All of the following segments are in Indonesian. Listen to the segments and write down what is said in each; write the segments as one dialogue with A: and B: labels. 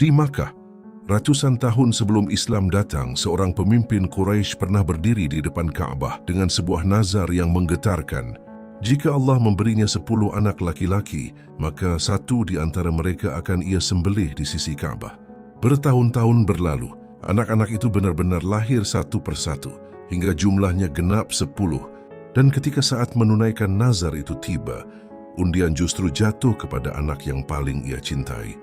A: Di Makkah, ratusan tahun sebelum Islam datang, seorang pemimpin Quraisy pernah berdiri di depan Ka'bah dengan sebuah nazar yang menggetarkan. Jika Allah memberinya 10 anak laki-laki, maka satu di antara mereka akan ia sembelih di sisi Ka'bah. Bertahun-tahun berlalu, anak-anak itu benar-benar lahir satu persatu, hingga jumlahnya genap 10. Dan ketika saat menunaikan nazar itu tiba, undian justru jatuh kepada anak yang paling ia cintai.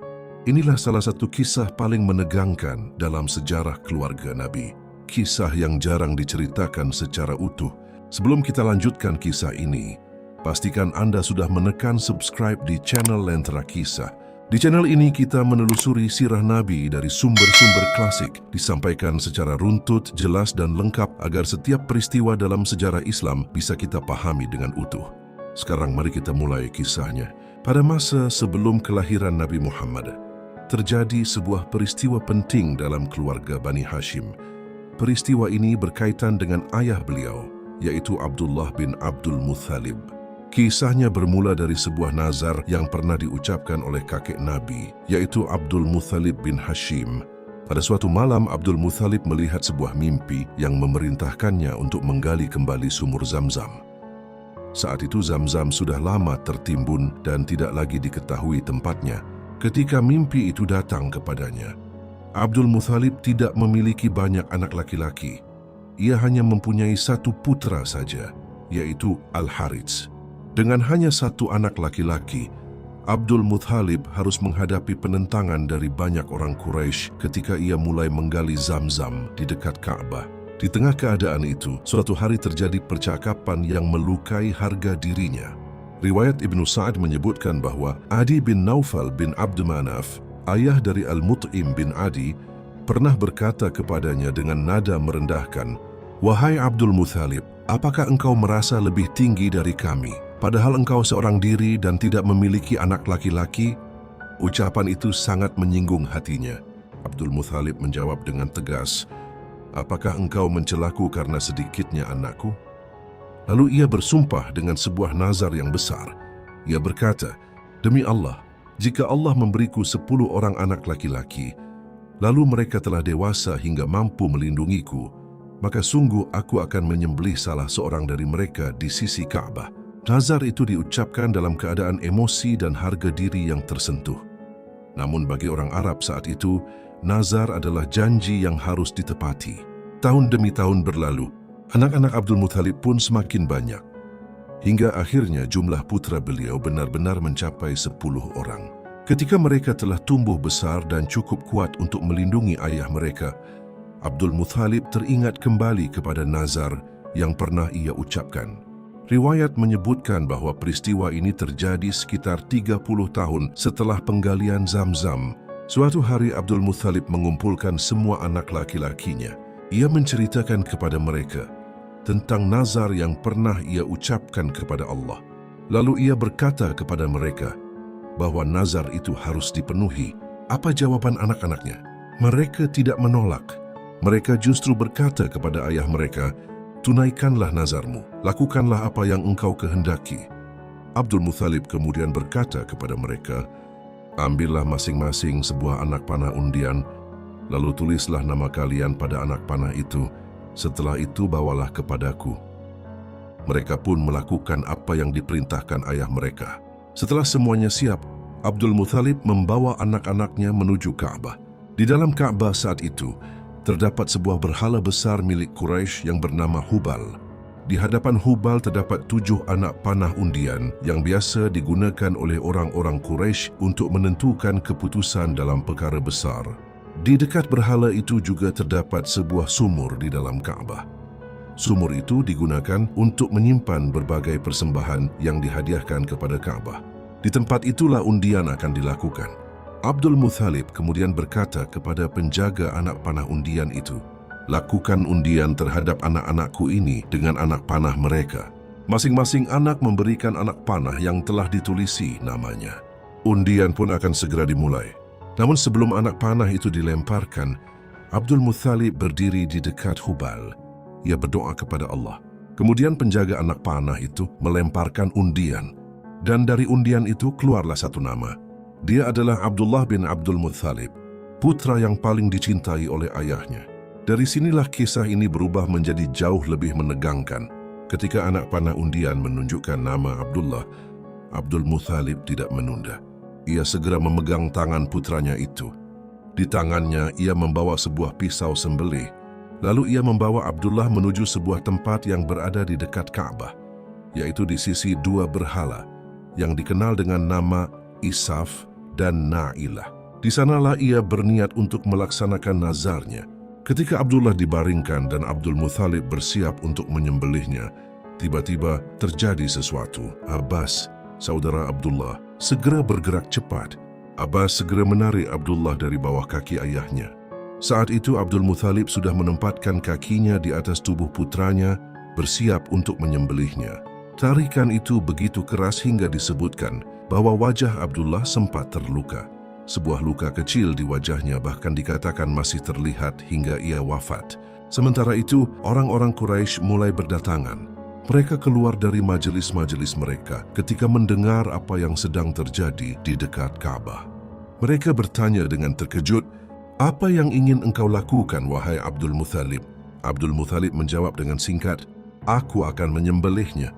A: Inilah salah satu kisah paling menegangkan dalam sejarah keluarga Nabi. Kisah yang jarang diceritakan secara utuh. Sebelum kita lanjutkan kisah ini, pastikan Anda sudah menekan subscribe di channel Lentera Kisah. Di channel ini kita menelusuri sirah Nabi dari sumber-sumber klasik, disampaikan secara runtut, jelas dan lengkap agar setiap peristiwa dalam sejarah Islam bisa kita pahami dengan utuh. Sekarang mari kita mulai kisahnya. Pada masa sebelum kelahiran Nabi Muhammad, terjadi sebuah peristiwa penting dalam keluarga Bani Hashim. Peristiwa ini berkaitan dengan ayah beliau, yaitu Abdullah bin Abdul Muthalib. Kisahnya bermula dari sebuah nazar yang pernah diucapkan oleh kakek Nabi, yaitu Abdul Muthalib bin Hashim. Pada suatu malam, Abdul Muthalib melihat sebuah mimpi yang memerintahkannya untuk menggali kembali sumur Zamzam. Saat itu Zamzam sudah lama tertimbun dan tidak lagi diketahui tempatnya. Ketika mimpi itu datang kepadanya, Abdul Muthalib tidak memiliki banyak anak laki-laki. Ia hanya mempunyai satu putra saja, yaitu Al-Harits. Dengan hanya satu anak laki-laki, Abdul Muthalib harus menghadapi penentangan dari banyak orang Quraisy ketika ia mulai menggali Zamzam di dekat Ka'bah. Di tengah keadaan itu, suatu hari terjadi percakapan yang melukai harga dirinya. Riwayat Ibnu Sa'ad menyebutkan bahwa Adi bin Naufal bin Abd Manaf, ayah dari Al-Mut'im bin Adi, pernah berkata kepadanya dengan nada merendahkan, "Wahai Abdul Muthalib, apakah engkau merasa lebih tinggi dari kami, padahal engkau seorang diri dan tidak memiliki anak laki-laki?" Ucapan itu sangat menyinggung hatinya. Abdul Muthalib menjawab dengan tegas, "Apakah engkau mencelaku karena sedikitnya anakku?" Lalu ia bersumpah dengan sebuah nazar yang besar. Ia berkata, "Demi Allah, jika Allah memberiku 10 orang anak laki-laki, lalu mereka telah dewasa hingga mampu melindungiku, maka sungguh aku akan menyembelih salah seorang dari mereka di sisi Ka'bah." Nazar itu diucapkan dalam keadaan emosi dan harga diri yang tersentuh. Namun bagi orang Arab saat itu, nazar adalah janji yang harus ditepati. Tahun demi tahun berlalu, anak-anak Abdul Muthalib pun semakin banyak. Hingga akhirnya jumlah putra beliau benar-benar mencapai 10 orang. Ketika mereka telah tumbuh besar dan cukup kuat untuk melindungi ayah mereka, Abdul Muthalib teringat kembali kepada nazar yang pernah ia ucapkan. Riwayat menyebutkan bahwa peristiwa ini terjadi sekitar 30 tahun setelah penggalian Zamzam. Suatu hari Abdul Muthalib mengumpulkan semua anak laki-lakinya. Ia menceritakan kepada mereka tentang nazar yang pernah ia ucapkan kepada Allah. Lalu ia berkata kepada mereka bahwa nazar itu harus dipenuhi. Apa jawaban anak-anaknya? Mereka tidak menolak. Mereka justru berkata kepada ayah mereka, "Tunaikanlah nazarmu, lakukanlah apa yang engkau kehendaki." Abdul Muthalib kemudian berkata kepada mereka, "Ambillah masing-masing sebuah anak panah undian, lalu tulislah nama kalian pada anak panah itu. Setelah itu bawalah kepadaku." Mereka pun melakukan apa yang diperintahkan ayah mereka. Setelah semuanya siap, Abdul Muthalib membawa anak-anaknya menuju Ka'bah. Di dalam Ka'bah saat itu, terdapat sebuah berhala besar milik Quraisy yang bernama Hubal. Di hadapan Hubal terdapat 7 anak panah undian yang biasa digunakan oleh orang-orang Quraisy untuk menentukan keputusan dalam perkara besar. Di dekat berhala itu juga terdapat sebuah sumur di dalam Ka'bah. Sumur itu digunakan untuk menyimpan berbagai persembahan yang dihadiahkan kepada Ka'bah. Di tempat itulah undian akan dilakukan. Abdul Muthalib kemudian berkata kepada penjaga anak panah undian itu, "Lakukan undian terhadap anak-anakku ini dengan anak panah mereka." Masing-masing anak memberikan anak panah yang telah ditulisi namanya. Undian pun akan segera dimulai. Namun sebelum anak panah itu dilemparkan, Abdul Muthalib berdiri di dekat Hubal. Ia berdoa kepada Allah. Kemudian penjaga anak panah itu melemparkan undian. Dan dari undian itu keluarlah satu nama. Dia adalah Abdullah bin Abdul Muthalib. putra yang paling dicintai oleh ayahnya. Dari sinilah kisah ini berubah menjadi jauh lebih menegangkan. Ketika anak panah undian menunjukkan nama Abdullah, Abdul Muthalib tidak menunda. Ia segera memegang tangan putranya itu. Di tangannya ia membawa sebuah pisau sembelih. Lalu ia membawa Abdullah menuju sebuah tempat yang berada di dekat Ka'bah, yaitu di sisi dua berhala yang dikenal dengan nama Isaf dan Na'ilah. Di sanalah ia berniat untuk melaksanakan nazarnya. Ketika Abdullah dibaringkan dan Abdul Muthalib bersiap untuk menyembelihnya, tiba-tiba terjadi sesuatu. Abbas, saudara Abdullah, segera bergerak cepat. Abbas segera menarik Abdullah dari bawah kaki ayahnya. Saat itu Abdul Muthalib sudah menempatkan kakinya di atas tubuh putranya, bersiap untuk menyembelihnya. Tarikan itu begitu keras hingga disebutkan bahwa wajah Abdullah sempat terluka. Sebuah luka kecil di wajahnya bahkan dikatakan masih terlihat hingga ia wafat. Sementara itu, orang-orang Quraisy mulai berdatangan. Mereka keluar dari majelis-majelis mereka ketika mendengar apa yang sedang terjadi di dekat Ka'bah. Mereka bertanya dengan terkejut, "Apa yang ingin engkau lakukan, wahai Abdul Muthalib?" Abdul Muthalib menjawab dengan singkat, "Aku akan menyembelihnya."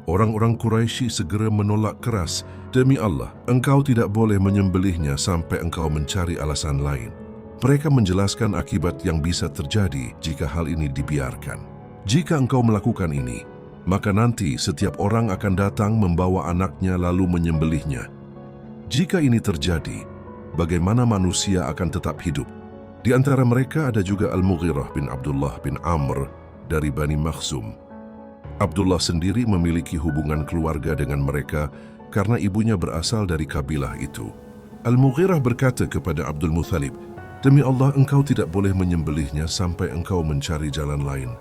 A: Orang-orang Quraisy segera menolak keras, "Demi Allah, engkau tidak boleh menyembelihnya sampai engkau mencari alasan lain." Mereka menjelaskan akibat yang bisa terjadi jika hal ini dibiarkan. "Jika engkau melakukan ini, maka nanti setiap orang akan datang membawa anaknya lalu menyembelihnya. Jika ini terjadi, bagaimana manusia akan tetap hidup?" Di antara mereka ada juga Al-Mughirah bin Abdullah bin Amr dari Bani Makhzum. Abdullah sendiri memiliki hubungan keluarga dengan mereka karena ibunya berasal dari kabilah itu. Al-Mughirah berkata kepada Abdul Muthalib, "Demi Allah, engkau tidak boleh menyembelihnya sampai engkau mencari jalan lain.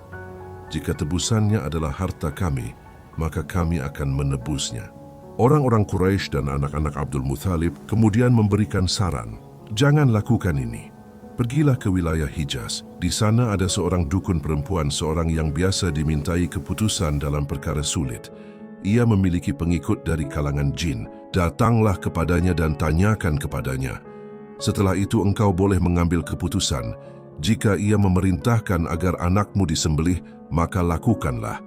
A: Jika tebusannya adalah harta kami, maka kami akan menebusnya." Orang-orang Quraisy dan anak-anak Abdul Muthalib kemudian memberikan saran, "Jangan lakukan ini. Pergilah ke wilayah Hijaz. Di sana ada seorang dukun perempuan, seorang yang biasa dimintai keputusan dalam perkara sulit. Ia memiliki pengikut dari kalangan jin. Datanglah kepadanya dan tanyakan kepadanya. Setelah itu engkau boleh mengambil keputusan. Jika ia memerintahkan agar anakmu disembelih, maka lakukanlah.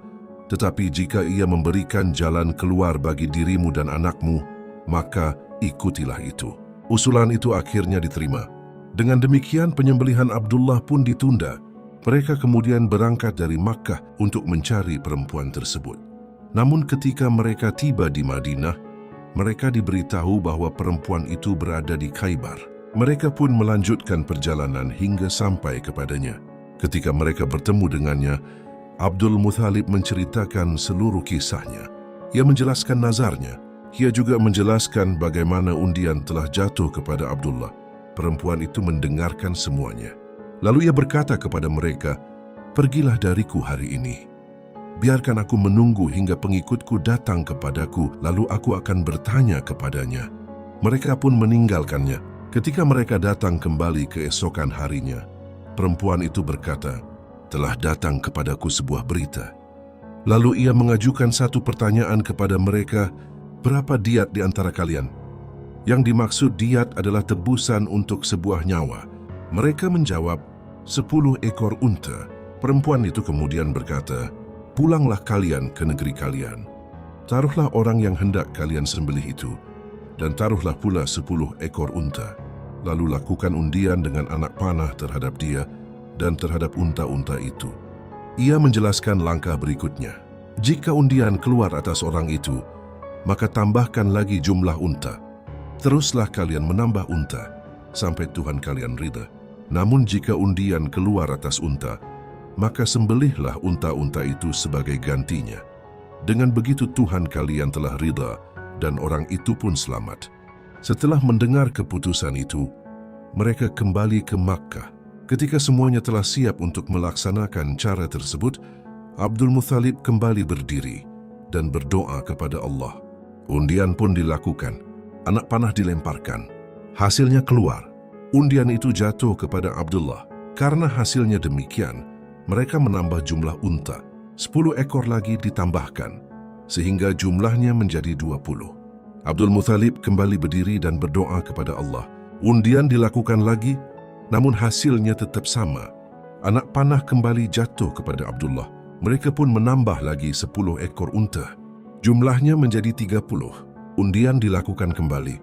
A: Tetapi jika ia memberikan jalan keluar bagi dirimu dan anakmu, maka ikutilah itu." Usulan itu akhirnya diterima. Dengan demikian penyembelihan Abdullah pun ditunda. Mereka kemudian berangkat dari Makkah untuk mencari perempuan tersebut. Namun ketika mereka tiba di Madinah, mereka diberitahu bahwa perempuan itu berada di Khaybar. Mereka pun melanjutkan perjalanan hingga sampai kepadanya. Ketika mereka bertemu dengannya, Abdul Muthalib menceritakan seluruh kisahnya. Ia menjelaskan nazarnya. Ia juga menjelaskan bagaimana undian telah jatuh kepada Abdullah. Perempuan itu mendengarkan semuanya. Lalu ia berkata kepada mereka, "Pergilah dariku hari ini. Biarkan aku menunggu hingga pengikutku datang kepadaku, lalu aku akan bertanya kepadanya." Mereka pun meninggalkannya. Ketika mereka datang kembali keesokan harinya, perempuan itu berkata, "Telah datang kepadaku sebuah berita." Lalu ia mengajukan satu pertanyaan kepada mereka, "Berapa diat di antara kalian?" Yang dimaksud diat adalah tebusan untuk sebuah nyawa. Mereka menjawab, 10 ekor unta. Perempuan itu kemudian berkata, "Pulanglah kalian ke negeri kalian. Taruhlah orang yang hendak kalian sembelih itu, dan taruhlah pula 10 ekor unta. Lalu lakukan undian dengan anak panah terhadap dia dan terhadap unta-unta itu." Ia menjelaskan langkah berikutnya. Jika undian keluar atas orang itu, maka tambahkan lagi jumlah unta. Teruslah kalian menambah unta sampai Tuhan kalian ridha. Namun jika undian keluar atas unta, maka sembelihlah unta-unta itu sebagai gantinya. Dengan begitu Tuhan kalian telah ridha dan orang itu pun selamat. Setelah mendengar keputusan itu, mereka kembali ke Makkah. Ketika semuanya telah siap untuk melaksanakan cara tersebut, Abdul Muthalib kembali berdiri dan berdoa kepada Allah. Undian pun dilakukan. Anak panah dilemparkan. Hasilnya keluar. Undian itu jatuh kepada Abdullah. Karena hasilnya demikian, mereka menambah jumlah unta. 10 ekor lagi ditambahkan, sehingga jumlahnya menjadi 20. Abdul Muthalib kembali berdiri dan berdoa kepada Allah. Undian dilakukan lagi Namun hasilnya tetap sama. Anak panah kembali jatuh kepada Abdullah. Mereka pun menambah lagi 10 ekor unta. Jumlahnya menjadi 30. Undian dilakukan kembali.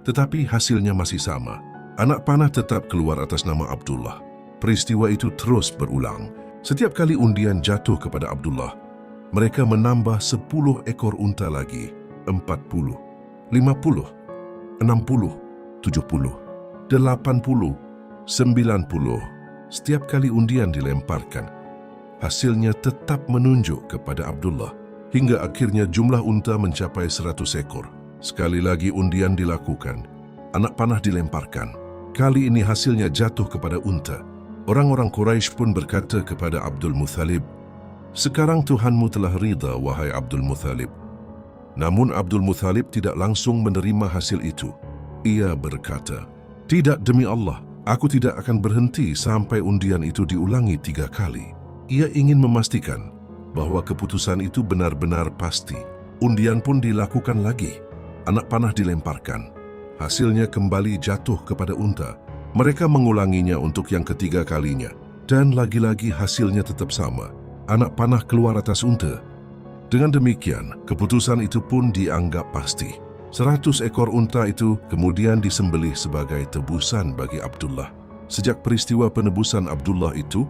A: Tetapi hasilnya masih sama. Anak panah tetap keluar atas nama Abdullah. Peristiwa itu terus berulang. Setiap kali undian jatuh kepada Abdullah, mereka menambah 10 ekor unta lagi. 40, 50, 60, 70, 80, 90. Setiap kali undian dilemparkan, hasilnya tetap menunjuk kepada Abdullah. Hingga akhirnya jumlah unta mencapai 100 ekor. Sekali lagi undian dilakukan. Anak panah dilemparkan. Kali ini hasilnya jatuh kepada unta. Orang-orang Quraisy pun berkata kepada Abdul Muthalib, "Sekarang Tuhanmu telah ridha, wahai Abdul Muthalib." Namun Abdul Muthalib tidak langsung menerima hasil itu. Ia berkata, "Tidak, demi Allah, aku tidak akan berhenti sampai undian itu diulangi 3 kali." Ia ingin memastikan bahwa keputusan itu benar-benar pasti. Undian pun dilakukan lagi. Anak panah dilemparkan. Hasilnya kembali jatuh kepada unta. Mereka mengulanginya untuk yang ketiga kalinya. Dan lagi-lagi hasilnya tetap sama. Anak panah keluar atas unta. Dengan demikian, keputusan itu pun dianggap pasti. 100 ekor unta itu kemudian disembelih sebagai tebusan bagi Abdullah. Sejak peristiwa penebusan Abdullah itu,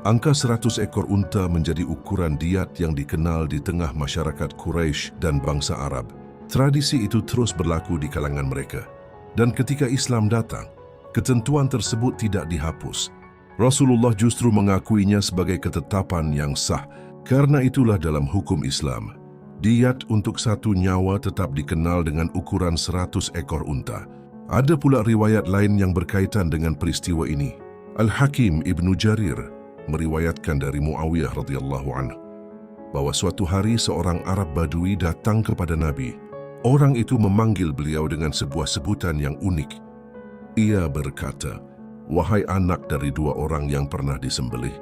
A: angka 100 ekor unta menjadi ukuran diat yang dikenal di tengah masyarakat Quraisy dan bangsa Arab. Tradisi itu terus berlaku di kalangan mereka. Dan ketika Islam datang, ketentuan tersebut tidak dihapus. Rasulullah justru mengakuinya sebagai ketetapan yang sah. Karena itulah dalam hukum Islam, diat untuk satu nyawa tetap dikenal dengan ukuran 100 ekor unta. Ada pula riwayat lain yang berkaitan dengan peristiwa ini. Al-Hakim Ibnu Jarir meriwayatkan dari Muawiyah radhiyallahu anhu bahwa suatu hari seorang Arab Badui datang kepada Nabi. Orang itu memanggil beliau dengan sebuah sebutan yang unik. Ia berkata, "Wahai anak dari 2 orang yang pernah disembelih."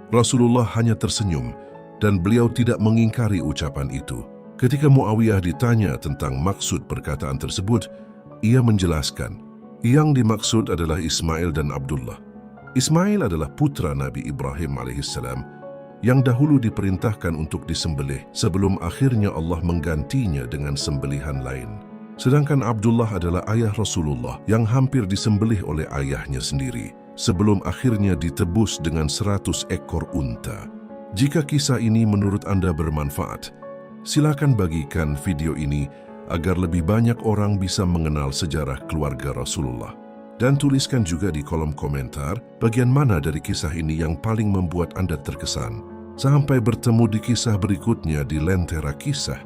A: Rasulullah hanya tersenyum dan beliau tidak mengingkari ucapan itu. Ketika Muawiyah ditanya tentang maksud perkataan tersebut, ia menjelaskan, yang dimaksud adalah Ismail dan Abdullah. Ismail adalah putra Nabi Ibrahim alaihissalam yang dahulu diperintahkan untuk disembelih sebelum akhirnya Allah menggantinya dengan sembelihan lain. Sedangkan Abdullah adalah ayah Rasulullah yang hampir disembelih oleh ayahnya sendiri sebelum akhirnya ditebus dengan 100 ekor unta. Jika kisah ini menurut Anda bermanfaat, silakan bagikan video ini agar lebih banyak orang bisa mengenal sejarah keluarga Rasulullah. Dan tuliskan juga di kolom komentar bagian mana dari kisah ini yang paling membuat Anda terkesan. Sampai bertemu di kisah berikutnya di Lentera Kisah.